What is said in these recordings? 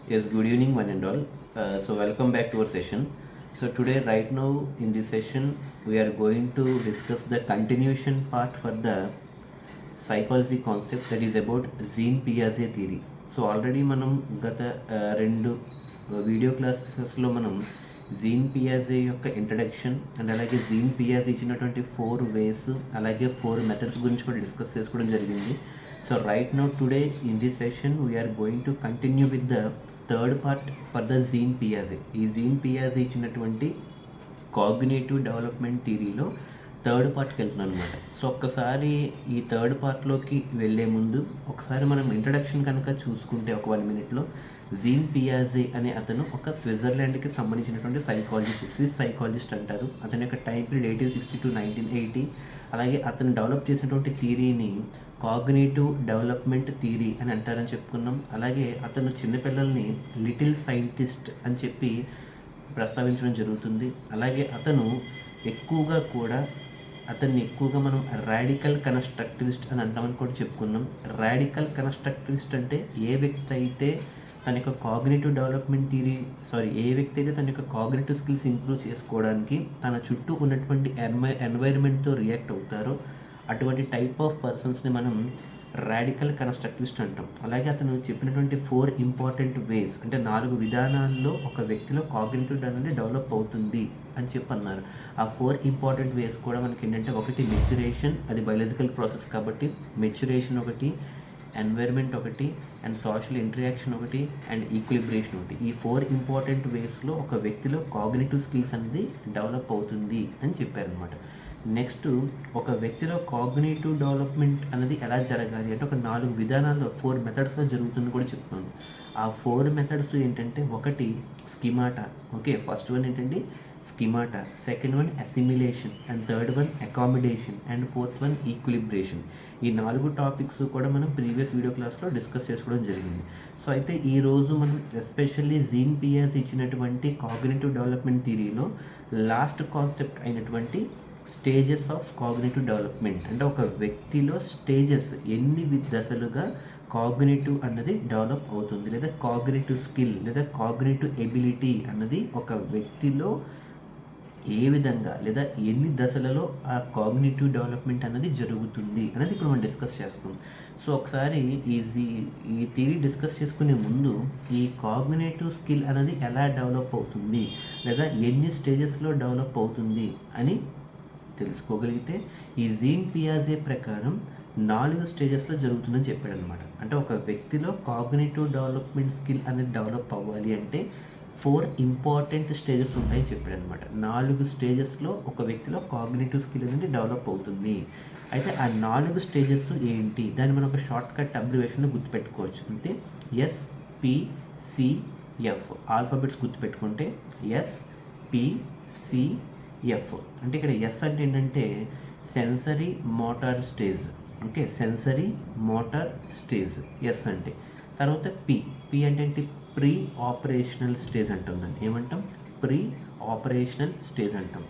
Yes, good evening, one and all. Welcome back to our session. So, today, right now, in this session, we are going to discuss the continuation part for the psychology concept that is about Jean Piaget theory. So already మనం గత రెండు video క్లాసెస్లో మనం gene పియాజే యొక్క introduction and అలాగే gene పియాజే ఇచ్చినటువంటి 4 వేస్ అలాగే 4 methods గురించి కూడా డిస్కస్ చేసుకోవడం జరిగింది. So right now today in this session we are going to continue with the third part for the Jean పియాజే. ఈ జీన్ పియాజే ఇచ్చినటువంటి కాగ్నిటివ్ డెవలప్మెంట్ థియరీలో థర్డ్ పార్ట్కి వెళ్తున్నాను అనమాట. సో ఒక్కసారి ఈ థర్డ్ పార్ట్లోకి వెళ్ళే ముందు ఒకసారి మనం ఇంట్రడక్షన్ కనుక చూసుకుంటే ఒక 1 మినిట్లో, జీన్ పియాజే అనే అతను ఒక స్విట్జర్లాండ్కి సంబంధించినటువంటి సైకాలజిస్ట్, స్విస్ సైకాలజిస్ట్ అంటారు. అతని యొక్క టైం పీరియడ్ 1860 to 1980. అలాగే అతను డెవలప్ చేసినటువంటి థియరీని కాగ్నిటివ్ డెవలప్మెంట్ థియరీ అని అంటారని చెప్పుకున్నాం. అలాగే అతను చిన్నపిల్లల్ని లిటిల్ సైంటిస్ట్ అని చెప్పి ప్రస్తావించడం జరుగుతుంది. అలాగే అతన్ని ఎక్కువగా మనం రాడికల్ కన్స్ట్రక్టివిస్ట్ అని అంటామని కూడా చెప్పుకున్నాం. రాడికల్ కన్స్ట్రక్టివిస్ట్ అంటే ఏ వ్యక్తి అయితే తన యొక్క కాగ్నిటివ్ స్కిల్స్ ఇంప్రూవ్ చేసుకోవడానికి తన చుట్టూ ఉన్నటువంటి ఎన్వైర్న్మెంట్తో రియాక్ట్ అవుతారో అటువంటి టైప్ ఆఫ్ పర్సన్స్ని మనం రాడికల్ కన్స్ట్రక్టివిస్ట్ అంటాం. అలాగే అతను చెప్పినటువంటి 4 ఇంపార్టెంట్ వేస్, అంటే 4 విధానాల్లో ఒక వ్యక్తిలో కాగ్నిటివ్ అనేది డెవలప్ అవుతుంది అని చెప్పి అన్నారు. ఆ 4 ఇంపార్టెంట్ వేస్ కూడా మనకి ఏంటంటే, ఒకటి మెచ్యురేషన్, అది బయాలజికల్ ప్రాసెస్ కాబట్టి మెచ్యురేషన్ ఒకటి, ఎన్వైర్న్మెంట్ ఒకటి, అండ్ సోషల్ ఇంటరాక్షన్ ఒకటి, అండ్ ఈక్విలిబ్రేషన్ ఒకటి. ఈ 4 ఇంపార్టెంట్ వేస్లో ఒక వ్యక్తిలో కాగ్నిటివ్ స్కిల్స్ అనేది డెవలప్ అవుతుంది అని చెప్పారనమాట. నెక్స్ట్, ఒక వ్యక్తిలో కాగ్నిటివ్ డెవలప్మెంట్ అనేది ఎలా జరగాలి అంటే ఒక 4 విధానాల్లో 4 మెథడ్స్లో జరుగుతుంది కూడా చెప్తున్నాను. ఆ 4 మెథడ్స్ ఏంటంటే, ఒకటి స్కిమాటా. ఓకే, ఫస్ట్ వన్ ఏంటంటే schemata, second one assimilation, and third one accommodation, and fourth one equilibration. ఈ 4 టాపిక్స్ కూడా మనం ప్రీవియస్ వీడియో క్లాస్లో డిస్కస్ చేసుకోవడం జరిగింది. సో అయితే ఈరోజు మనం ఎస్పెషల్లీ జీన్ పియాజే ఇచ్చినటువంటి కాగ్నిటివ్ డెవలప్మెంట్ థియరీలో లాస్ట్ కాన్సెప్ట్ అయినటువంటి స్టేజెస్ ఆఫ్ కాగ్నిటివ్ డెవలప్మెంట్, అంటే ఒక వ్యక్తిలో స్టేజెస్ ఎన్ని దశలుగా కాగ్నిటివ్ అన్నది డెవలప్ అవుతుంది, లేదా కాగ్నిటివ్ స్కిల్ లేదా కాగ్నిటివ్ ఎబిలిటీ అన్నది ఒక వ్యక్తిలో ఏ విధంగా లేదా ఎన్ని దశలలో ఆ కాగ్నిటివ్ డెవలప్మెంట్ అన్నది జరుగుతుంది అనేది ఇప్పుడు మనం డిస్కస్ చేస్తాం. సో ఒకసారి ఈ థియరీ డిస్కస్ చేసుకునే ముందు ఈ కాగ్నిటివ్ స్కిల్ అనేది ఎలా డెవలప్ అవుతుంది లేదా ఎన్ని స్టేజెస్లో డెవలప్ అవుతుంది అని తెలుసుకోగలిగితే, ఈ జీన్ పియాజే ప్రకారం 4 స్టేజెస్లో జరుగుతుందని చెప్పాడు అనమాట. అంటే ఒక వ్యక్తిలో కాగ్నిటివ్ డెవలప్మెంట్ స్కిల్ అనేది డెవలప్ అవ్వాలి అంటే 4 ఇంపార్టెంట్ స్టేజెస్ ఉంటాయని చెప్పాడు అనమాట. 4 స్టేజెస్లో ఒక వ్యక్తిలో కాగ్నిటివ్ స్కిల్ అనేది డెవలప్ అవుతుంది. అయితే ఆ 4 స్టేజెస్ ఏంటి, దాన్ని మనం ఒక షార్ట్ కట్ అబ్రివేషన్లో గుర్తుపెట్టుకోవచ్చు. అంతే, SPCF ఆల్ఫాబెట్స్ గుర్తుపెట్టుకుంటే SPCF. అంటే ఇక్కడ ఎస్ అంటే ఏంటంటే sensory motor stage. Okay, sensory motor stage S అంటే. తర్వాత పి అంటే ఏంటి, ప్రీ ఆపరేషనల్ స్టేజ్ అంటాం. దాన్ని ఏమంటాం, ప్రీ ఆపరేషనల్ స్టేజ్ అంటాం.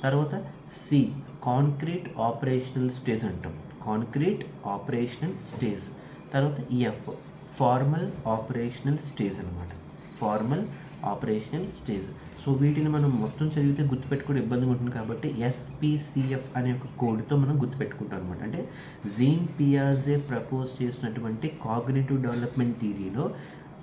తర్వాత సి, కాంక్రీట్ ఆపరేషనల్ స్టేజ్ అంటాం, కాంక్రీట్ ఆపరేషనల్ స్టేజ్. తర్వాత ఎఫ్, ఫార్మల్ ఆపరేషనల్ స్టేజ్ అనమాట, ఫార్మల్ ఆపరేషనల్ స్టేజ్. సో వీటిని మనం మొత్తం చదివితే గుర్తుపెట్టుకోవడం ఇబ్బందిగా ఉంటుంది కాబట్టి SPCF అనే ఒక కోడ్తో మనం గుర్తుపెట్టుకుంటాం అనమాట. అంటే జీన్ పియాజే ప్రపోజ్ చేసినటువంటి కాగ్నిటివ్ డెవలప్మెంట్ థియరీలో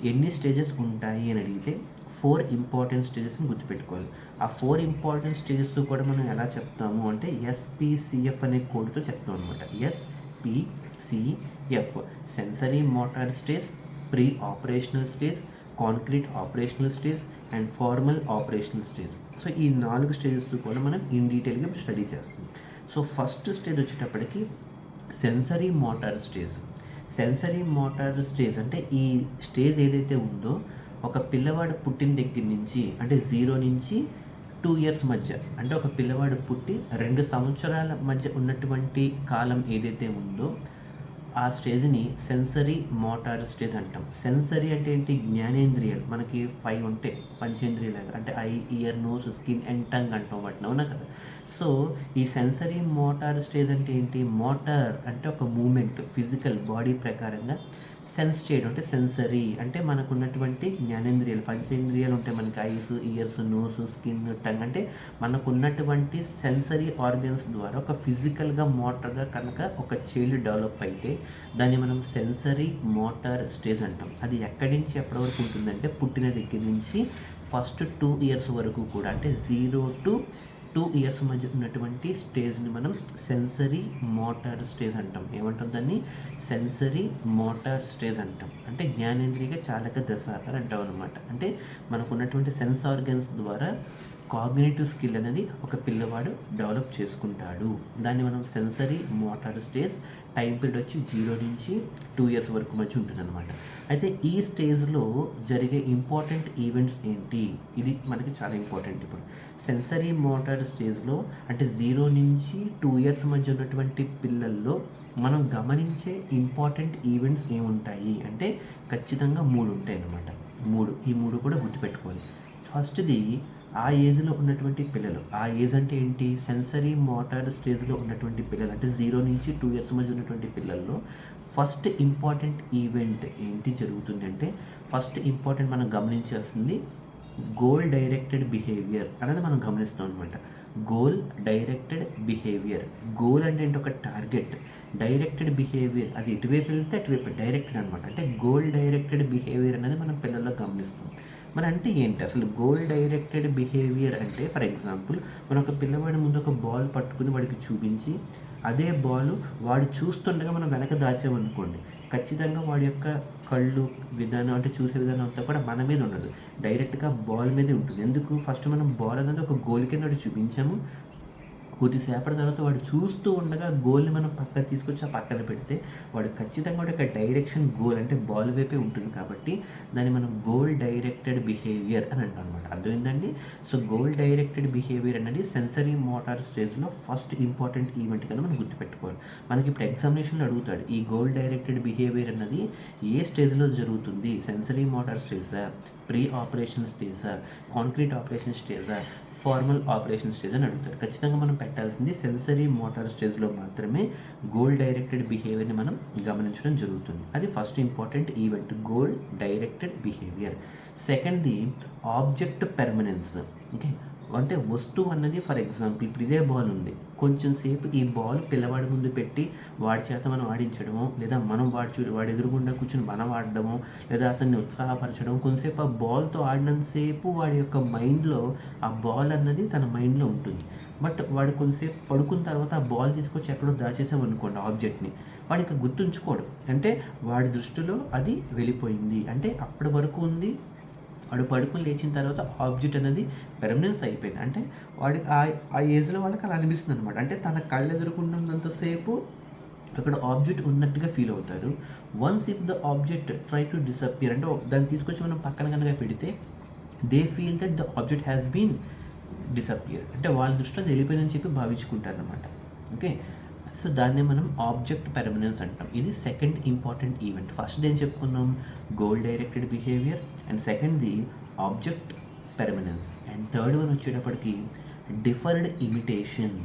ఎన్ని స్టేజెస్ ఉంటాయి అని అడిగితే 4 ఇంపార్టెంట్ స్టేజెస్ని గుర్తుపెట్టుకోవాలి. ఆ 4 ఇంపార్టెంట్ స్టేజెస్ కూడా మనం ఎలా చెప్తాము అంటే SPCF అనే కోడ్తో చెప్తాం అనమాట. SPCF, sensory motor stage, pre operational stage, concrete operational stage, and formal operational stage. So ఈ 4 స్టేజెస్ కూడా మనం ఇన్ డీటెయిల్గా స్టడీ చేస్తాం. సో ఫస్ట్ స్టేజ్ వచ్చేటప్పటికి sensory motor stage. Sensory motor stage అంటే ఈ స్టేజ్ ఏదైతే ఉందో, ఒక పిల్లవాడు పుట్టిన దగ్గర నుంచి, అంటే 0 నుంచి 2 years మధ్య, అంటే ఒక పిల్లవాడు పుట్టి 2 సంవత్సరాల మధ్య ఉన్నటువంటి కాలం ఏదైతే ఉందో ఆ స్టేజ్ని సెన్సరీ మోటార్ స్టేజ్ అంటాం. సెన్సరీ అంటే ఏంటి, జ్ఞానేంద్రియాలు మనకి 5 ఉంటాయి పంచేంద్రియాలుగా, అంటే eye, ear, nose, skin and tongue అంటాం వాటిని, అవునా కదా. సో ఈ సెన్సరీ మోటార్ స్టేజ్ అంటే ఏంటి, మోటార్ అంటే ఒక మూమెంట్, ఫిజికల్ బాడీ ప్రకారంగా సెన్స్ చేయడం అంటే సెన్సరీ అంటే మనకున్నటువంటి జ్ఞానేంద్రియాలు, పంచేంద్రియాలు ఉంటాయి మనకి, eyes, ears, nose, skin, tongue. అంటే మనకున్నటువంటి సెన్సరీ ఆర్గన్స్ ద్వారా ఒక ఫిజికల్గా మోటార్గా కనుక ఒక చైల్డ్ డెవలప్ అయితే దాన్ని మనం సెన్సరీ మోటార్ స్టేజ్ అంటాం. అది ఎక్కడి నుంచి ఎప్పటి వరకు ఉంటుందంటే పుట్టిన దగ్గర నుంచి ఫస్ట్ 2 ఇయర్స్ వరకు కూడా, అంటే 0 to 2 ఇయర్స్ మధ్య ఉన్నటువంటి స్టేజ్ని మనం సెన్సరీ మోటార్ స్టేజ్ అంటాం. ఏమంటాం దాన్ని? సెన్సరీ మోటార్ స్టేజ్ అంటాం. అంటే జ్ఞానేంద్రియ చాలక దశ అని అంటాం అనమాట. అంటే మనకు ఉన్నటువంటి సెన్స్ ఆర్గన్స్ ద్వారా కాగ్నిటివ్ స్కిల్ అనేది ఒక పిల్లవాడు డెవలప్ చేసుకుంటాడు. దాన్ని మనం sensory motor stage, time period వచ్చి 0 నుంచి 2 ఇయర్స్ వరకు మధ్య ఉంటుంది అనమాట. అయితే ఈ స్టేజ్లో జరిగే ఇంపార్టెంట్ ఈవెంట్స్ ఏంటి? ఇది మనకి చాలా ఇంపార్టెంట్. ఇప్పుడు సెన్సరీ మోటార్ స్టేజ్లో అంటే 0 నుంచి 2 ఇయర్స్ మధ్య ఉన్నటువంటి పిల్లల్లో మనం గమనించే ఇంపార్టెంట్ ఈవెంట్స్ ఏముంటాయి అంటే ఖచ్చితంగా 3 ఉంటాయి అన్నమాట. ఈ మూడు కూడా గుర్తుపెట్టుకోవాలి. ఫస్ట్ది ఆ ఏజ్లో ఉన్నటువంటి పిల్లలు. ఆ ఏజ్ అంటే ఏంటి? సెన్సరీ మోటార్ స్టేజ్లో ఉన్నటువంటి పిల్లలు, అంటే 0 నుంచి 2 ఇయర్స్ మధ్య ఉన్నటువంటి పిల్లల్లో ఫస్ట్ ఇంపార్టెంట్ ఈవెంట్ ఏంటి జరుగుతుంది అంటే, ఫస్ట్ ఇంపార్టెంట్ మనం గమనించాల్సింది గోల్ డైరెక్టెడ్ బిహేవియర్ అనేది మనం గమనిస్తాం అనమాట. Goal directed behaviour. గోల్ అంటే ఏంటి? ఒక టార్గెట్. డైరెక్టెడ్ బిహేవియర్ అది ఎటువైపు వెళ్తే అటువైపు డైరెక్టెడ్ అనమాట. అంటే గోల్ డైరెక్టెడ్ బిహేవియర్ అనేది మనం పిల్లల్లో గమనిస్తాం. మరి అంటే ఏంటి అసలు గోల్ డైరెక్టెడ్ బిహేవియర్ అంటే? ఫర్ ఎగ్జాంపుల్, మనం ఒక పిల్లవాడి ముందు ఒక బాల్ పట్టుకుని వాడికి చూపించి అదే బాల్ వాడు చూస్తుండగా మనం వెనక దాచామనుకోండి, ఖచ్చితంగా వాడి యొక్క కళ్ళు విధానం అంటే చూసే విధానం అంతా కూడా మన మీద ఉండదు, డైరెక్ట్గా బాల్ మీదే ఉంటుంది. ఎందుకు? ఫస్ట్ మనం బాల్ అనేది ఒక గోల్ కింద వాడు చూపించాము, కొద్దిసేపటి తర్వాత వాడు చూస్తూ ఉండగా గోల్ని మనం పక్కన తీసుకొచ్చి ఆ పక్కన పెడితే వాడు ఖచ్చితంగా వాడి యొక్క డైరెక్షన్ గోల్ అంటే బాల్ వైపే ఉంటుంది. కాబట్టి దాన్ని మనం గోల్ డైరెక్టెడ్ బిహేవియర్ అని అంటాం అనమాట. అర్థమైందండి? సో గోల్ డైరెక్టెడ్ బిహేవియర్ అనేది సెన్సరీ మోటార్ స్టేజ్లో ఫస్ట్ ఇంపార్టెంట్ ఈవెంట్ కింద మనం గుర్తుపెట్టుకోవాలి. మనకి ఇప్పుడు ఎగ్జామినేషన్లో అడుగుతాడు, ఈ గోల్ డైరెక్టెడ్ బిహేవియర్ అన్నది ఏ స్టేజ్లో జరుగుతుంది? సెన్సరీ మోటార్ స్టేజా, ప్రీ ఆపరేషన్ స్టేజా, కాంక్రీట్ ఆపరేషన్ స్టేజా, ఫార్మల్ ఆపరేషన్ స్టేజ్ అని అడుగుతారు. ఖచ్చితంగా మనం పెట్టాల్సింది సెన్సరీ మోటార్ స్టేజ్లో మాత్రమే గోల్ డైరెక్టెడ్ బిహేవియర్ని మనం గమనించడం జరుగుతుంది. అది first important event, goal directed behaviour. సెకండ్ది ఆబ్జెక్ట్ పెర్మనెన్స్. ఓకే, అంటే వస్తువు అన్నది, ఫర్ ఎగ్జాంపుల్ ఇప్పుడు ఇదే బాల్ ఉంది, కొంచెం సేపు ఈ బాల్ పిల్లవాడి ముందు పెట్టి వాడి చేత మనం ఆడించడమో, లేదా మనం వాడి ఎదురుగుండా కూర్చొని మనం ఆడడమో, లేదా అతన్ని ఉత్సాహపరచడం, కొంతసేపు ఆ బాల్తో ఆడినంతసేపు వాడి యొక్క మైండ్లో ఆ బాల్ అన్నది తన మైండ్లో ఉంటుంది. బట్ వాడు కొంతసేపు పడుకున్న తర్వాత ఆ బాల్ తీసుకొచ్చి ఎక్కడో దాచేసామనుకోండి ఆబ్జెక్ట్ని, వాడు ఇంకా గుర్తుంచుకోడు. అంటే వాడి దృష్టిలో అది వెళ్ళిపోయింది, అంటే అప్పటి వరకు ఉంది, వాడు పడుకుని లేచిన తర్వాత ఆబ్జెక్ట్ అనేది పెర్మనెన్స్ అయిపోయింది. అంటే వాడికి ఆ ఏజ్లో వాళ్ళకి అలా అనిపిస్తుంది అనమాట. అంటే తన కళ్ళు ఎదుర్కొన్నంతసేపు అక్కడ ఆబ్జెక్ట్ ఉన్నట్టుగా ఫీల్ అవుతారు. Once if the object try to disappear, అంటే దాన్ని తీసుకొచ్చి మనం పక్కన కనుక పెడితే they feel that the object has been disappear, అంటే వాళ్ళ దృష్టిలో అది వెళ్ళిపోయిందని చెప్పి భావించుకుంటారు అనమాట. ఓకే, సో దాన్ని మనం ఆబ్జెక్ట్ పెర్మనెన్స్ అంటాం. ఇది సెకండ్ ఇంపార్టెంట్ ఈవెంట్. ఫస్ట్ ఏం చెప్పుకున్నాం? గోల్ డైరెక్టెడ్ బిహేవియర్, అండ్ సెకండ్ది object permanence, and third one వచ్చేటప్పటికి డిఫర్డ్ ఇమిటేషన్.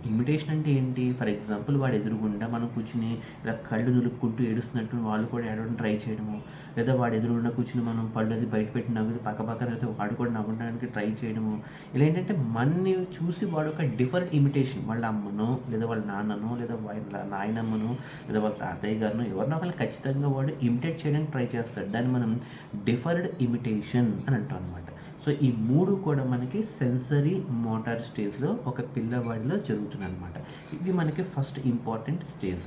ఇమిటేషన్ అంటే ఏంటి? ఫర్ ఎగ్జాంపుల్, వాడు ఎదురుగుండా మనం కూర్చుని ఇలా కళ్ళు నులుపుకుంటూ ఏడుస్తున్నట్టు వాళ్ళు కూడా ఏడవడం ట్రై చేయడము, లేదా వాడు ఎదురుగుండా కూర్చుని మనం పళ్ళు అది బయట పెట్టి నవ్వి పక్కన అయితే వాడు కూడా నవ్వడానికి ట్రై చేయడము. ఇలా ఏంటంటే మనని చూసి వాడు ఒక డిఫరెంట్ ఇమిటేషన్, వాళ్ళ అమ్మనో లేదా వాళ్ళ నాన్ననో లేదా వాళ్ళ నాయనమ్మనో లేదా వాళ్ళ తాతయ్య గారినో ఎవరినో ఒకళ్ళు ఖచ్చితంగా వాడు ఇమిటేట్ చేయడానికి ట్రై చేస్తాడు. దాన్ని మనం డిఫర్డ్ ఇమిటేషన్ అని అంటాం అనమాట. సో ఈ మూడు కూడా మనకి సెన్సరీ మోటార్ స్టేజ్లో ఒక పిల్లవాడిలో జరుగుతుంది అనమాట. ఇది మనకి ఫస్ట్ ఇంపార్టెంట్ స్టేజ్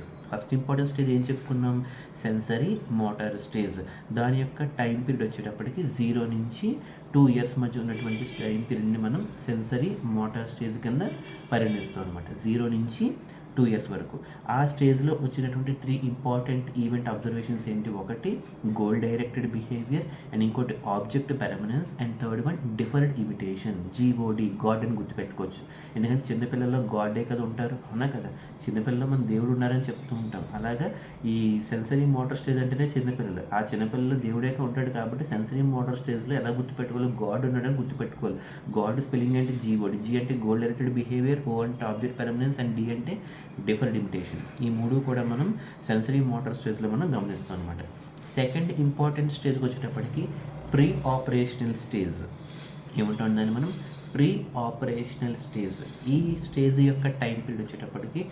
ఏం చెప్పుకున్నాం? Sensory motor stage. దాని యొక్క టైం పీరియడ్ వచ్చేటప్పటికి 0 నుంచి 2 ఇయర్స్ మధ్య ఉన్నటువంటి టైం పీరియడ్ని మనం సెన్సరీ మోటార్ స్టేజ్ కింద పరిగణిస్తాం అనమాట. 0 నుంచి 2 ఇయర్స్ వరకు. ఆ స్టేజ్లో వచ్చినటువంటి 3 ఇంపార్టెంట్ ఈవెంట్ అబ్జర్వేషన్స్ ఏంటి? ఒకటి గోల్ డైరెక్టెడ్ బిహేవియర్, అండ్ ఇంకోటి object permanence, and third one different imitation, GOD, God అని గుర్తుపెట్టుకోవచ్చు. ఎందుకంటే చిన్నపిల్లల్లో గాడే కదా ఉంటారు, అవునా కదా? చిన్నపిల్లల్లో మన దేవుడు ఉన్నారని చెప్తూ ఉంటాం. అలాగా ఈ సెన్సరీ మోటార్ స్టేజ్ అంటేనే చిన్నపిల్లలు, ఆ చిన్నపిల్లలు దేవుడే ఉంటాడు. కాబట్టి సెన్సరీ మోటార్ స్టేజ్లో ఎలా గుర్తుపెట్టుకోవాలి? గాడ్ ఉన్నాడని గుర్తుపెట్టుకోవాలి. గాడ్ స్పెల్లింగ్ అంటే GOD. G అంటే గోల్ డైరెక్టెడ్ బిహేవియర్, O అంటే ఆబ్జెక్ట్ పెర్మనెన్స్, అండ్ D అంటే డిఫర్డ్ ఇమిటేషన్. ఈ 3 కూడా మనం సెన్సరీ మోటార్ స్టేజ్లో మనం గమనిస్తాం అనమాట. సెకండ్ ఇంపార్టెంట్ స్టేజ్కి వచ్చేటప్పటికి ప్రీ ఆపరేషనల్ స్టేజ్. ఏమంటాం దాన్ని మనం? Pre operational stage. ఈ స్టేజ్ యొక్క టైం పీరియడ్ వచ్చేటప్పటికి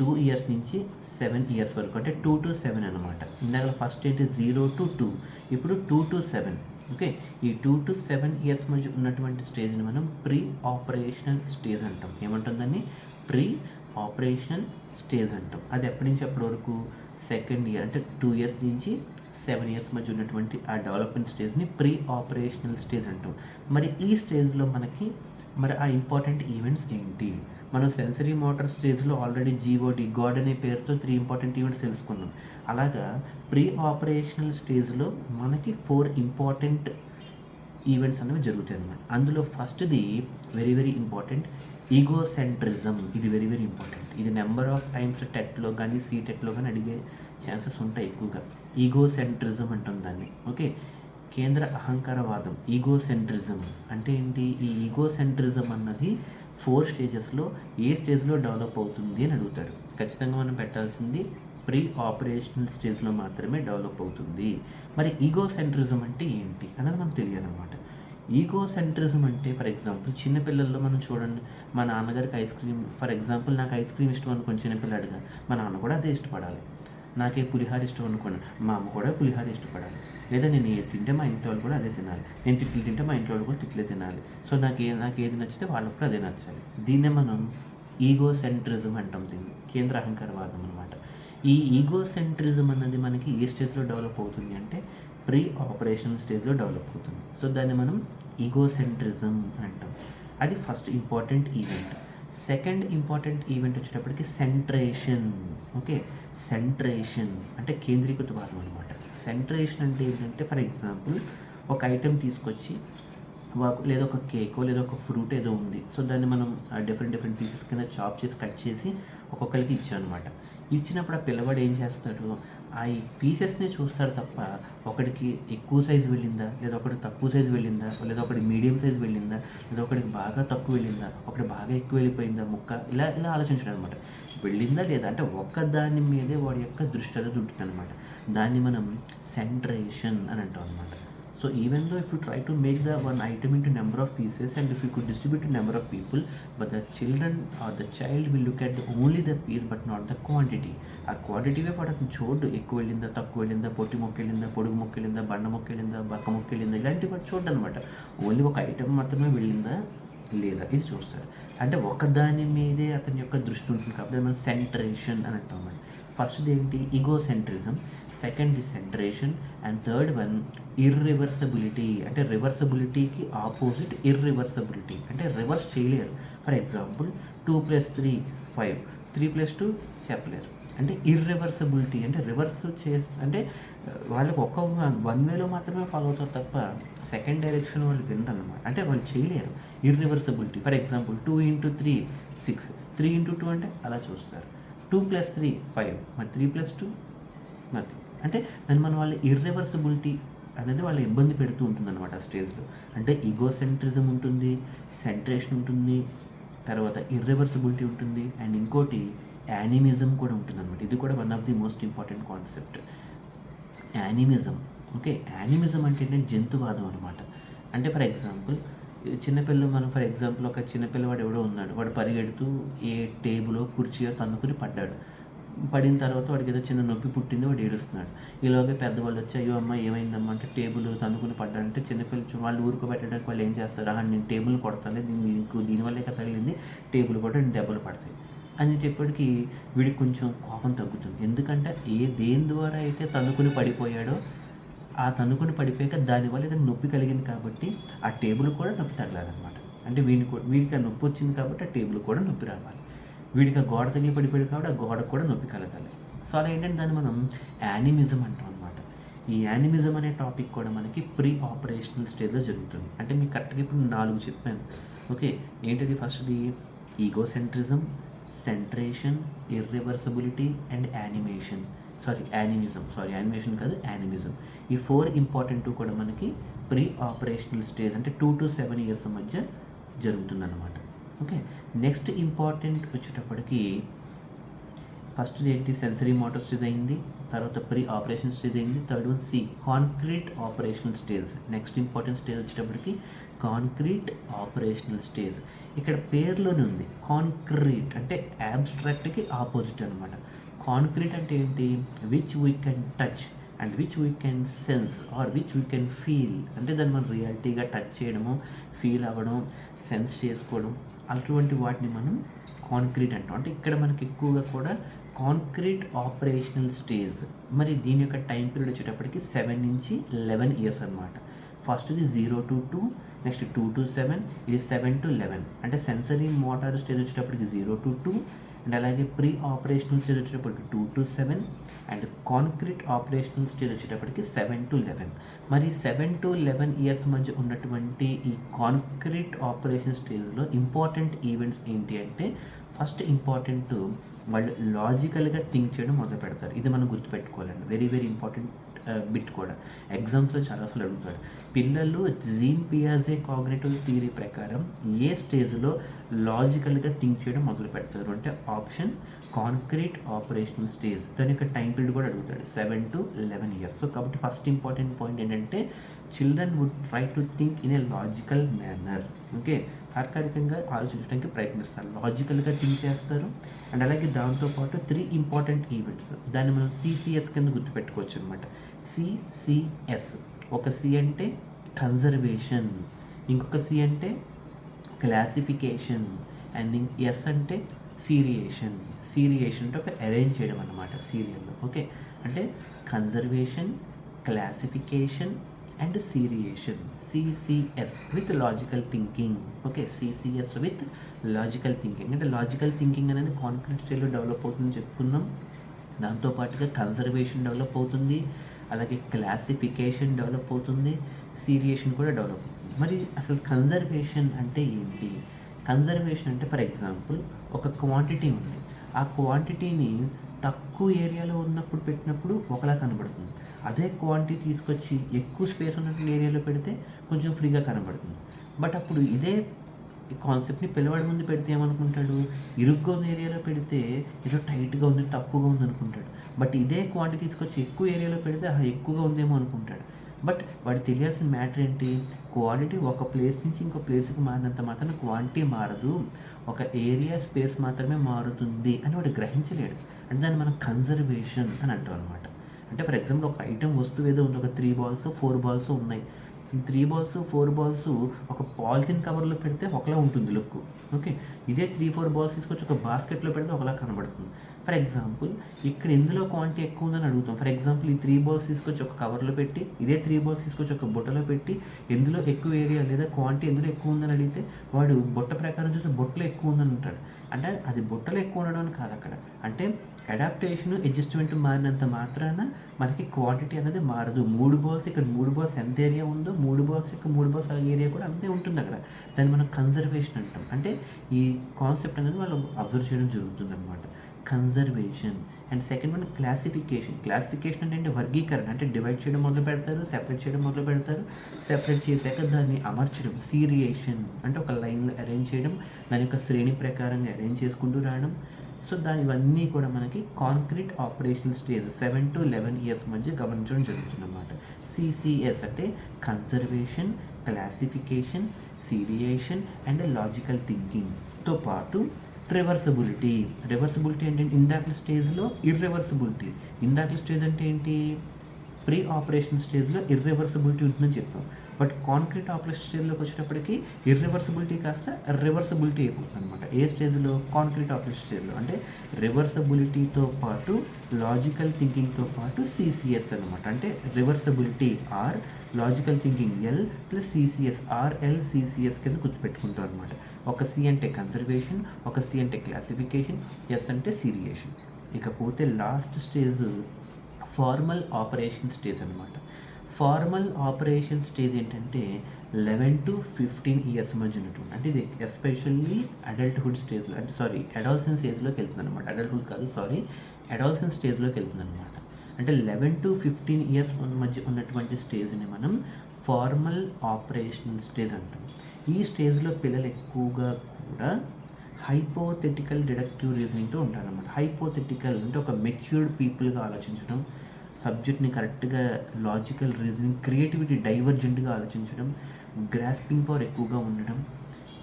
2 ఇయర్స్ నుంచి 7 ఇయర్స్ వరకు, అంటే 2 to 7 అనమాట. ఇందాక ఫస్ట్ ఏంటి 0 to 2, ఇప్పుడు 2 to 7. ఓకే, ఈ 2 to 7 ఇయర్స్ మధ్య ఉన్నటువంటి స్టేజ్ని మనం ప్రీ ఆపరేషనల్ స్టేజ్ అంటాం. ఏమంటాం దాన్ని? ప్రీ ఆపరేషనల్ స్టేజ్ అంటాం. అది ఎప్పటి నుంచి ఎప్పటి వరకు? సెకండ్ ఇయర్, అంటే 2 ఇయర్స్ నుంచి 7 ఇయర్స్ మధ్య ఉన్నటువంటి ఆ డెవలప్మెంట్ స్టేజ్ని ప్రీ ఆపరేషనల్ స్టేజ్ అంటాం. మరి ఈ స్టేజ్లో మనకి మరి ఆ ఇంపార్టెంట్ ఈవెంట్స్ ఏంటి? మనం సెన్సరీ మోటార్ స్టేజ్లో ఆల్రెడీ GOD, గాడ్ అనే పేరుతో 3 ఇంపార్టెంట్ ఈవెంట్స్ తెలుసుకున్నాం. అలాగా ప్రీ ఆపరేషనల్ స్టేజ్లో మనకి 4 ఇంపార్టెంట్ ఈవెంట్స్ అనేవి జరుగుతాయి అన్నమాట. అందులో ఫస్ట్ది వెరీ వెరీ ఇంపార్టెంట్, ఈగోసెంట్రిజం. ఇది వెరీ వెరీ ఇంపార్టెంట్. ఇది నెంబర్ ఆఫ్ టైమ్స్ టెట్లో కానీ సీటెట్లో కానీ అడిగే ఛాన్సెస్ ఉంటాయి ఎక్కువగా. ఈగోసెంట్రిజం అంటాం దాన్ని. ఓకే, కేంద్ర అహంకారవాదం. ఈగోసెంట్రిజం అంటే ఏంటి? ఈ ఈగోసెంట్రిజం అన్నది 4 స్టేజెస్లో ఏ స్టేజ్లో డెవలప్ అవుతుంది అని అడుగుతాడు. ఖచ్చితంగా మనం పెట్టాల్సింది ప్రీ ఆపరేషనల్ స్టేజ్లో మాత్రమే డెవలప్ అవుతుంది. మరి ఈగోసెంట్రిజం అంటే ఏంటి అన్నది మనకు తెలియాలన్నమాట. ఈగోసెంట్రిజం అంటే ఫర్ ఎగ్జాంపుల్ చిన్నపిల్లల్లో మనం చూడండి, మా నాన్నగారికి ఐస్ క్రీమ్, ఫర్ ఎగ్జాంపుల్ నాకు ఐస్ క్రీమ్ ఇష్టం అనుకోండి, చిన్నపిల్లాడిగా మా నాన్న కూడా అదే ఇష్టపడాలి. నాకే పులిహార ఇష్టం అనుకోండి, మా అమ్మ కూడా పులిహార ఇష్టపడాలి. లేదా నేను ఏది తింటే మా ఇంట్లో వాళ్ళు కూడా అదే తినాలి. నేను తిట్లు తింటే మా ఇంట్లో వాళ్ళు కూడా తిట్లే తినాలి. సో నాకు ఏది నచ్చితే వాళ్ళకు కూడా అదే నచ్చాలి. దీన్నే మనం ఈగోసెంట్రిజం అంటాం. దీన్ని కేంద్ర అహంకారవాదం అనమాట. ఈ ఈగోసెంట్రిజం అన్నది మనకి ఏ స్టేజ్లో డెవలప్ అవుతుంది అంటే ప్రీ ఆపరేషనల్ స్టేజ్లో డెవలప్ అవుతుంది. సో దాన్ని మనం ఈగోసెంట్రిజం అంటాం. అది first important event. Second important event వచ్చేటప్పటికి సెంట్రేషన్. ఓకే, సెంట్రేషన్ అంటే కేంద్రీకృతవాదం అనమాట. సెంట్రేషన్ అంటే ఏంటంటే ఫర్ ఎగ్జాంపుల్ ఒక ఐటెం తీసుకొచ్చి లేదా ఒక కేకో లేదా ఒక ఫ్రూట్ ఏదో ఉంది. సో దాన్ని మనం డిఫరెంట్ పీసెస్ కింద చాప్ చేసి కట్ చేసి ఒక్కొక్కరికి ఇచ్చాం అనమాట. ఇచ్చినప్పుడు ఆ పిల్లవాడు ఏం చేస్తాడు? ఆ ఈ పీసెస్ని చూస్తాడు తప్ప ఒకడికి ఎక్కువ సైజు వెళ్ళిందా, లేదా ఒకటి తక్కువ సైజు వెళ్ళిందా, లేదా ఒకటి మీడియం సైజు వెళ్ళిందా, లేదా ఒకటికి బాగా తక్కువ వెళ్ళిందా, ఒకటి బాగా ఎక్కువ వెళ్ళిపోయిందా ముక్క, ఇలా ఆలోచించడం అనమాట. వెళ్ళిందా లేదా అంటే ఒక్క దాని మీదే వాడి యొక్క దృష్టి అనేది ఉంటుంది అనమాట. దాన్ని మనం సెంట్రేషన్ అని అంటాం అనమాట. So even though if you try to make the one item into number of pieces and if you could distribute to number of people, but the children or the child will look at only the piece but not the quantity. ఆ quantity వైపు అతను చూడు, ఎక్కువ వెళ్ళిందా, తక్కువ వెళ్ళిందా, పొట్టి మొక్క వెళ్ళిందా, పొడుగు మొక్క వెళ్ళిందా, బండ మొక్క వెళ్ళిందా, బక్క మొక్క వెళ్ళిందా, ఇలాంటివి వాడు చూడడం అనమాట. ఓన్లీ ఒక ఐటమ్ మాత్రమే వెళ్ళిందా లేదా ఇది చూస్తాడు. అంటే ఒకదాని మీదే అతని యొక్క దృష్టి ఉంటుంది కాబట్టి మనం సెంట్రేషన్ అని అంటాం అన్నమాట. ఫస్ట్ది ఏంటి? Egocentrism. Second the centration. And third one irreversibility. అంటే రివర్సబిలిటీకి ఆపోజిట్ ఇర్రివర్సబిలిటీ, అంటే రివర్స్ చేయలేరు. ఫర్ ఎగ్జాంపుల్ 2 + 3 5, 3 + 2 చెప్పలేరు. అంటే ఇర్రివర్సబిలిటీ అంటే రివర్స్ అంటే వాళ్ళకి ఒక వన్ వేలో మాత్రమే ఫాలో అవుతారు తప్ప సెకండ్ డైరెక్షన్ వాళ్ళు వినరు అన్నమాట. అంటే వాళ్ళు చేయలేరు. ఇర్రివర్సబిలిటీ. ఫర్ ఎగ్జాంపుల్ 2 × 3 6, 3 × 2 అంటే అలా చూస్తారు. 2 + 3 5, మరి 3 + 2 నథింగ్. అంటే దాన్ని మనం వాళ్ళ ఇర్రివర్సబిలిటీ అనేది వాళ్ళ ఇబ్బంది పెడుతూ ఉంటుంది అనమాట ఆ స్టేజ్లో. అంటే ఈగోసెంట్రిజం ఉంటుంది, సెంట్రేషన్ ఉంటుంది, తర్వాత ఇర్రివర్సబిలిటీ ఉంటుంది, అండ్ ఇంకోటి యానిమిజం కూడా ఉంటుంది అనమాట. ఇది కూడా one of the most important concept, animism. Okay, animism అంటే ఏంటంటే జంతువాదం అనమాట. అంటే ఫర్ ఎగ్జాంపుల్ చిన్నపిల్లలు, మనం ఫర్ ఎగ్జాంపుల్ ఒక చిన్నపిల్లవాడు ఎవడో ఉన్నాడు, వాడు పరిగెడుతూ ఏ టేబులో కుర్చీయో తన్నుకుని పడ్డాడు. పడిన తర్వాత వాడికి ఏదో చిన్న నొప్పి పుట్టింది, వాడు ఏడుస్తున్నాడు. ఈలోగా పెద్దవాళ్ళు వచ్చి అయ్యో అమ్మ ఏమైందమ్మా అంటే టేబుల్ తనుకుని పడ్డాడంటే చిన్నపిల్లలు వాళ్ళు ఊరుకోబెట్టడానికి వాళ్ళు ఏం చేస్తారు? నేను టేబుల్ కొడతాను, దీనివల్లే కదా తగిలింది, టేబుల్ కూడా దెబ్బలు పడతాయి అని చెప్పేటికి వీడికి కొంచెం కోపం తగ్గుతుంది. ఎందుకంటే దేని ద్వారా అయితే తన్నుకుని పడిపోయాడో ఆ తన్నుకుని పడిపోయాక దానివల్ల ఏదైనా నొప్పి కలిగింది కాబట్టి ఆ టేబుల్ కూడా నొప్పి తగలాలన్నమాట. అంటే వీడికి ఆ నొప్పి వచ్చింది కాబట్టి ఆ టేబుల్ కూడా నొప్పి రావాలి. వీడికి ఆ గోడ తగిలి పడిపోయాడు కాబట్టి ఆ గోడకు కూడా నొప్పి కలగాలి. సో అలా ఏంటంటే దాన్ని మనం యానిమిజం అంటాం అనమాట. ఈ యానిమిజం అనే టాపిక్ కూడా మనకి ప్రీ ఆపరేషనల్ స్టేజ్లో జరుగుతుంది. అంటే మీకు కరెక్ట్గా ఇప్పుడు 4 చెప్పాను. ఓకే, ఏంటిది? ఫస్ట్ది ఈగోసెంట్రిజం, సెంట్రేషన్, ఇర్రివర్సబిలిటీ అండ్ యానిమిజం కాదు, యానిమిజం. ఈ 4 ఇంపార్టెంట్ కూడా మనకి ప్రీ ఆపరేషనల్ స్టేజ్ అంటే 2 to 7 ఇయర్స్ మధ్య జరుగుతుందన్నమాట. ఓకే, నెక్స్ట్ ఇంపార్టెంట్ వచ్చేటప్పటికి ఫస్ట్ది ఏంటి, సెన్సరీ మోటార్ స్టేజ్ అయింది, తర్వాత ప్రీ ఆపరేషన్ స్టేజ్ అయింది, third one C concrete operational stage. Next important stage వచ్చేటప్పటికి కాంక్రీట్ ఆపరేషనల్ స్టేజ్. ఇక్కడ పేర్లోనే ఉంది కాంక్రీట్ అంటే యాబ్స్ట్రాక్ట్కి ఆపోజిట్ అనమాట. కాంక్రీట్ అంటే ఏంటి, which we can touch and which we can sense or which we can feel. అంటే దాన్ని మనం రియాలిటీగా టచ్ చేయడము, ఫీల్ అవ్వడం, సెన్స్ చేసుకోవడం, అటువంటి వాటిని మనం కాంక్రీట్ అంటాం. అంటే ఇక్కడ మనకి ఎక్కువగా కూడా కాంక్రీట్ ఆపరేషనల్ స్టేజ్. మరి దీని యొక్క టైం పీరియడ్ వచ్చేటప్పటికి 7 నుంచి 11 ఇయర్స్ అనమాట. ఫస్ట్ది 0 to 2, నెక్స్ట్ 2 to 7, ఇది 7 to 11. అంటే సెన్సరీ మోటార్ స్టేజ్ వచ్చేటప్పటికి 0 to 2, అండ్ అలాగే ప్రీ ఆపరేషనల్ స్టేజ్ వచ్చేటప్పటికి 2 to 7, and concrete operational stage వచ్చేటప్పటికి 7 to 11. మరి 7 to 11 ఇయర్స్ మధ్య ఉన్నటువంటి ఈ కాంక్రీట్ ఆపరేషన్ స్టేజ్లో ఇంపార్టెంట్ ఈవెంట్స్ ఏంటి అంటే, ఫస్ట్ ఇంపార్టెంట్ వాళ్ళు లాజికల్గా థింక్ చేయడం మొదలు పెడతారు. ఇది మనం గుర్తుపెట్టుకోవాలండి, వెరీ వెరీ ఇంపార్టెంట్ బిట్ కూడా. ఎగ్జామ్స్లో చాలాసార్లు అడుగుతాడు, పిల్లలు జీన్ పియాజే కాగ్నిటివ్ థియరీ ప్రకారం ఏ స్టేజ్లో లాజికల్గా థింక్ చేయడం మొదలు పెడతారు అంటే ఆప్షన్ కాంక్రీట్ ఆపరేషనల్ స్టేజ్. దాని యొక్క టైం పీరియడ్ కూడా అడుగుతాడు, 7 to 11 ఇయర్స్. సో కాబట్టి ఫస్ట్ ఇంపార్టెంట్ పాయింట్ ఏంటంటే children would try to think in a logical manner. Okay, తార్కాలికంగా ఆలోచించడానికి ప్రయత్నిస్తారు, లాజికల్గా థింక్ చేస్తారు. అండ్ అలాగే దాంతోపాటు 3 ఇంపార్టెంట్ ఈవెంట్స్, దాన్ని మనం సిసిఎస్ కింద గుర్తుపెట్టుకోవచ్చు అనమాట. సిసిఎస్, ఒక సి అంటే కన్జర్వేషన్, ఇంకొక సి అంటే క్లాసిఫికేషన్, అండ్ ఎస్ అంటే సీరియేషన్. సీరియేషన్ అంటే ఒక అరేంజ్ చేయడం అన్నమాట సీరియల్లో. ఓకే, అంటే conservation, classification and seriation. CCS with logical thinking. Okay, CCS with logical thinking. అంటే లాజికల్ థింకింగ్ అనేది కాంక్రీట్ స్టైల్లో డెవలప్ అవుతుందని చెప్పుకున్నాం. దాంతోపాటుగా కన్జర్వేషన్ డెవలప్ అవుతుంది, అలాగే క్లాసిఫికేషన్ డెవలప్ అవుతుంది, సీరియేషన్ కూడా డెవలప్ అవుతుంది. మరి అసలు కన్జర్వేషన్ అంటే ఏంటి? కన్జర్వేషన్ అంటే ఫర్ ఎగ్జాంపుల్ ఒక క్వాంటిటీ ఉంది, ఆ క్వాంటిటీని తక్కువ ఏరియాలో ఉన్నప్పుడు పెట్టినప్పుడు ఒకలా కనబడుతుంది, అదే క్వాంటిటీ తీసుకొచ్చి ఎక్కువ స్పేస్ ఉన్నటువంటి ఏరియాలో పెడితే కొంచెం ఫ్రీగా కనబడుతుంది. బట్ అప్పుడు ఇదే కాన్సెప్ట్ని పిల్లవాడి ముందు పెడితే ఏమనుకుంటాడు, ఇరుగ్గా ఉన్న ఏరియాలో పెడితే ఏదో టైట్గా ఉంది, తక్కువగా ఉంది అనుకుంటాడు. బట్ ఇదే క్వాంటిటీ తీసుకొచ్చి ఎక్కువ ఏరియాలో పెడితే ఎక్కువగా ఉందేమో అనుకుంటాడు. బట్ వాడికి తెలియాల్సిన మ్యాటర్ ఏంటి, క్వాంటిటీ ఒక ప్లేస్ నుంచి ఇంకో ప్లేస్కి మారినంత మాత్రం క్వాంటిటీ మారదు, ఒక ఏరియా స్పేస్ మాత్రమే మారుతుంది అని వాడు గ్రహించలేడు. అంటే దాన్ని మనం కన్జర్వేషన్ అని అంటాం అనమాట. అంటే ఫర్ ఎగ్జాంపుల్ ఒక ఐటెం వస్తువు ఏదో ఉంది, ఒక 3 balls 4 balls ఉన్నాయి. 3 balls 4 balls ఒక పాలిథిన్ కవర్లో పెడితే ఒకలా ఉంటుంది లుక్. ఓకే, ఇదే 3-4 balls తీసుకొచ్చి ఒక బాస్కెట్లో పెడితే ఒకలా కనబడుతుంది. ఫర్ ఎగ్జాంపుల్ ఇక్కడ ఎందులో క్వాంటిటీ ఎక్కువ ఉందని అడుగుతాం. ఫర్ ఎగ్జాంపుల్ ఈ 3 balls తీసుకొచ్చి ఒక కవర్లో పెట్టి, ఇదే 3 balls తీసుకొచ్చి ఒక బుట్టలో పెట్టి ఎందులో ఎక్కువ ఏరియా లేదా క్వాంటిటీ ఎందులో ఎక్కువ ఉందని అడిగితే వాడు బుట్ట ప్రకారం చూసి బుట్టలో ఎక్కువ ఉందని అంటాడు. అంటే అది బుట్టలో ఎక్కువ ఉండడం అని కాదు అక్కడ. అంటే అడాప్టేషన్ అడ్జస్ట్మెంట్ మారినంత మాత్రాన మనకి క్వాంటిటీ అనేది మారదు. 3 balls ఇక్కడ 3 balls ఎంత ఏరియా ఉందో 3 balls ఇక్కడ 3 balls ఏరియా కూడా అంతే ఉంటుంది అక్కడ. దాన్ని మనం కన్జర్వేషన్ అంటాం. అంటే ఈ కాన్సెప్ట్ అనేది వాళ్ళు అబ్జర్వ్ చేయడం జరుగుతుంది అనమాట, conservation. And second one classification. Classification అంటే వర్గీకరణ, అంటే డివైడ్ చేయడం మొదలు పెడతారు, సెపరేట్ చేయడం మొదలు పెడతారు, సెపరేట్ చేశాక దాన్ని అమర్చడం. సీరియేషన్ అంటే ఒక లైన్లో అరేంజ్ చేయడం, దాని యొక్క శ్రేణి ప్రకారంగా అరేంజ్ చేసుకుంటూ రావడం. సో ఇవన్నీ కూడా మనకి concrete operation stage 7 to 11 years మధ్య గమనించడం జరుగుతుంది అన్నమాట. సిసిఎస్ అంటే కన్జర్వేషన్, క్లాసిఫికేషన్, సీరియేషన్ అండ్ లాజికల్ థింకింగ్తో పాటు రివర్సబిలిటీ. రివర్సబిలిటీ అంటే ఇందాక స్టేజ్లో ఇర్రివర్సబిలిటీ. ఇందాక స్టేజ్ అంటే ఏంటి, ప్రీ ఆపరేషన్ స్టేజ్లో ఇర్రివర్సబిలిటీ ఉంటుందని చెప్పాం. బట్ కాంక్రీట్ ఆపరేషన్ స్టేజ్లోకి వచ్చేటప్పటికి ఇర్రివర్సబిలిటీ కాస్త రివర్సబిలిటీ అయిపోతుంది అనమాట. ఏ స్టేజ్లో, కాంక్రీట్ ఆపరేషన్ స్టేజ్లో. అంటే రివర్సబిలిటీతో పాటు లాజికల్ థింకింగ్తో పాటు సిసిఎస్ అనమాట. అంటే reversibility R logical thinking L plus CCS RL CCS కింద గుర్తుపెట్టుకుంటాం అనమాట. ఒక సి అంటే కన్జర్వేషన్, ఒక సి అంటే క్లాసిఫికేషన్, ఎస్ అంటే సీరియేషన్. ఇకపోతే last stage formal operation stage అనమాట. ఫార్మల్ ఆపరేషన్ స్టేజ్ ఏంటంటే 11 to 15 ఇయర్స్ మధ్య ఉన్నటువంటి, అంటే ఇది ఎస్పెషల్లీ అడల్ట్హుడ్ స్టేజ్లో, అంటే అడాల్సెన్స్ స్టేజ్లోకి వెళ్తుంది అనమాట. అడల్ట్హుడ్ కాదు, అడాల్సెన్స్ స్టేజ్లోకి వెళ్తుంది అనమాట. అంటే 11 to 15 ఇయర్స్ మధ్య ఉన్నటువంటి స్టేజ్ని మనం ఫార్మల్ ఆపరేషనల్ స్టేజ్ అంటాం. ఈ స్టేజ్లో పిల్లలు ఎక్కువగా కూడా హైపోథెటికల్ డిడక్టివ్ రీజనింగ్తో ఉంటారనమాట. హైపోథెటికల్ అంటే ఒక మెచ్యూర్డ్ పీపుల్గా ఆలోచించడం, సబ్జెక్ట్ని కరెక్ట్గా లాజికల్ రీజనింగ్, క్రియేటివిటీ డైవర్జెంట్గా ఆలోచించడం, గ్రాస్పింగ్ పవర్ ఎక్కువగా ఉండడం,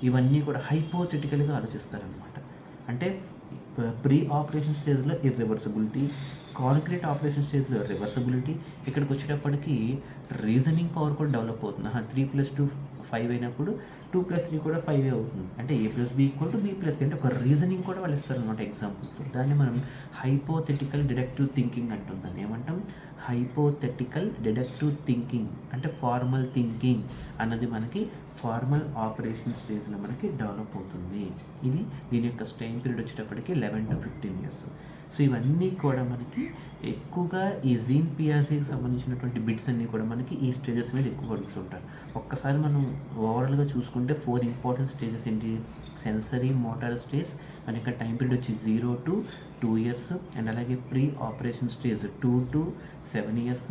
ఇవన్నీ కూడా హైపోథెటికల్గా ఆలోచిస్తారనమాట. అంటే ప్రీ ఆపరేషన్ స్టేజ్లో ఇర్రివర్సిబిలిటీ, కాంక్రీట్ ఆపరేషన్ స్టేజ్లో రివర్సిబిలిటీ, ఇక్కడికి వచ్చేటప్పటికి రీజనింగ్ పవర్ కూడా డెవలప్ అవుతుంది. 3+2 5 అయినప్పుడు 2+3 కూడా 5 అవుతుంది. అంటే A+B=B+C అంటే ఒక రీజనింగ్ కూడా వాళ్ళు ఇస్తారనమాట ఎగ్జాంపుల్తో. దాన్ని మనం హైపోథెటికల్ డిడక్టివ్ థింకింగ్ అంటాం. దాన్ని ఏమంటాం? Hypothetical deductive thinking. అంటే ఫార్మల్ థింకింగ్ అన్నది మనకి ఫార్మల్ ఆపరేషన్ స్టేజ్లో మనకి డెవలప్ అవుతుంది. ఇది దీని యొక్క టైం పీరియడ్ వచ్చేటప్పటికి 11 to 15 years. సో ఇవన్నీ కూడా మనకి ఎక్కువగా ఈ జీన్ పియాజేకి సంబంధించినటువంటి బిట్స్ అన్నీ కూడా మనకి ఈ స్టేజెస్ మీద ఎక్కువ అడుగుతుంటారు. ఒక్కసారి మనం ఓవరాల్గా చూసుకుంటే 4 ఇంపార్టెంట్ స్టేజెస్ ఏంటి? సెన్సరీ మోటార్ స్టేజ్, మన యొక్క టైం పీరియడ్ వచ్చి 0 to 2 years, అండ్ అలాగే pre operation stage 2 to 7 years,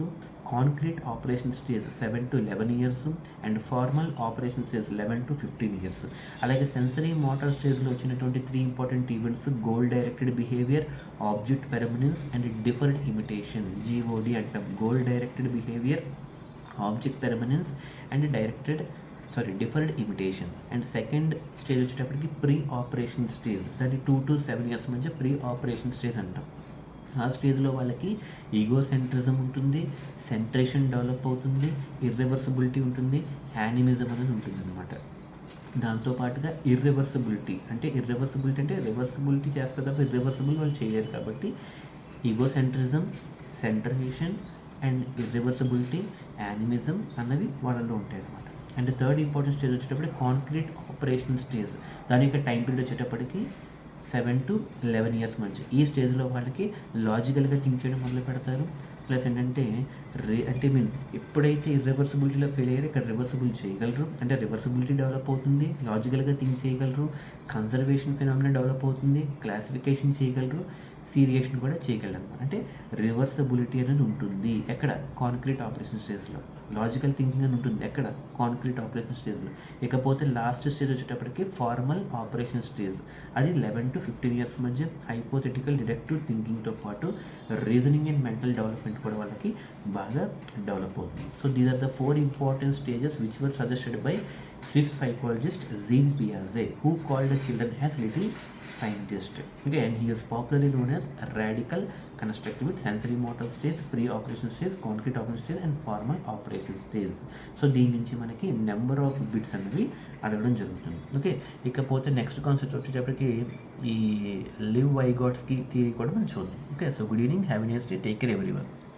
concrete operation stage 7 to 11 years, and formal operation stage 11 to 15 years. అలాగే సెన్సరీ మోటార్ స్టేజ్లో వచ్చినటువంటి 3 important events goal directed behaviour, object permanence and deferred imitation, GOD అంటాం. Goal directed behaviour, object permanence and deferred imitation. And second stage వచ్చేటప్పటికి pre operation stage, దాన్ని 2 to 7 years మధ్య pre operation stage అంటాం. ఆ స్టేజ్లో వాళ్ళకి ఈగో సెంట్రిజం ఉంటుంది, సెంట్రేషన్ develop అవుతుంది, ఇర్రివర్సిబిలిటీ ఉంటుంది, యానిమిజం అనేది ఉంటుంది అనమాట. దాంతోపాటుగా ఇర్రివర్సిబిలిటీ అంటే రివర్సిబిలిటీ చేస్తారు తప్ప ఇర్రివర్సిబుల్ వాళ్ళు చేయలేరు. కాబట్టి ఈగో సెంట్రిజం, సెంట్రేషన్ అండ్ ఇర్రివర్సిబిలిటీ, యానిమిజం అన్నవి వాళ్ళలో ఉంటాయి అన్నమాట. అండ్ థర్డ్ ఇంపార్టెంట్ స్టేజ్ వచ్చేటప్పటికి కాంక్రీట్ ఆపరేషన్ స్టేజ్, దాని యొక్క టైం పీరియడ్ వచ్చేటప్పటికి 7 to 11 years మధ్య. ఈ స్టేజ్లో వాళ్ళకి లాజికల్గా థింక్ చేయడం మొదలు పెడతారు. ప్లస్ ఏంటంటే ఎప్పుడైతే ఇర్రివర్సిబిలిటీలో ఫెయిల్ అయ్యారో ఇక్కడ రివర్సిబుల్ చేయగలరు. అంటే రివర్సిబిలిటీ డెవలప్ అవుతుంది, లాజికల్గా థింక్ చేయగలరు, కన్జర్వేషన్ ఫినామినా డెవలప్ అవుతుంది, క్లాసిఫికేషన్ చేయగలరు, సీరియేషన్ కూడా చేయగలరు. అంటే రివర్సిబిలిటీ అనేది ఉంటుంది ఎక్కడ? కాంక్రీట్ ఆపరేషన్ స్టేజ్లో. లాజికల్ థింకింగ్ అని ఉంటుంది ఎక్కడ? కాంక్రీట్ ఆపరేషన్ స్టేజ్లో. ఇకపోతే లాస్ట్ స్టేజ్ వచ్చేటప్పటికి ఫార్మల్ ఆపరేషన్ స్టేజ్, అది 11 to 15 years మధ్య హైపోథెటికల్ డిడక్టివ్ థింకింగ్తో పాటు రీజనింగ్ అండ్ మెంటల్ డెవలప్మెంట్ కూడా వాళ్ళకి బాగా డెవలప్ అవుతుంది. So these are the 4 important stages which were suggested by Swiss psychologist Jean Piaget, who called the children as little scientists. Okay, and he is popularly known as radical constructivist, sensory motor stage, pre-operation stage, concrete operation stage and formal operation stage. So దీని నుంచి మనకి number of bits అనేవి అడగడం జరుగుతుంది. Okay, ఇకపోతే next concept వచ్చేటప్పటికి ఈ live వైగాట్స్కీ theory కూడా మనం చూద్దాం. Okay, so good evening, have a nice day, take care everyone.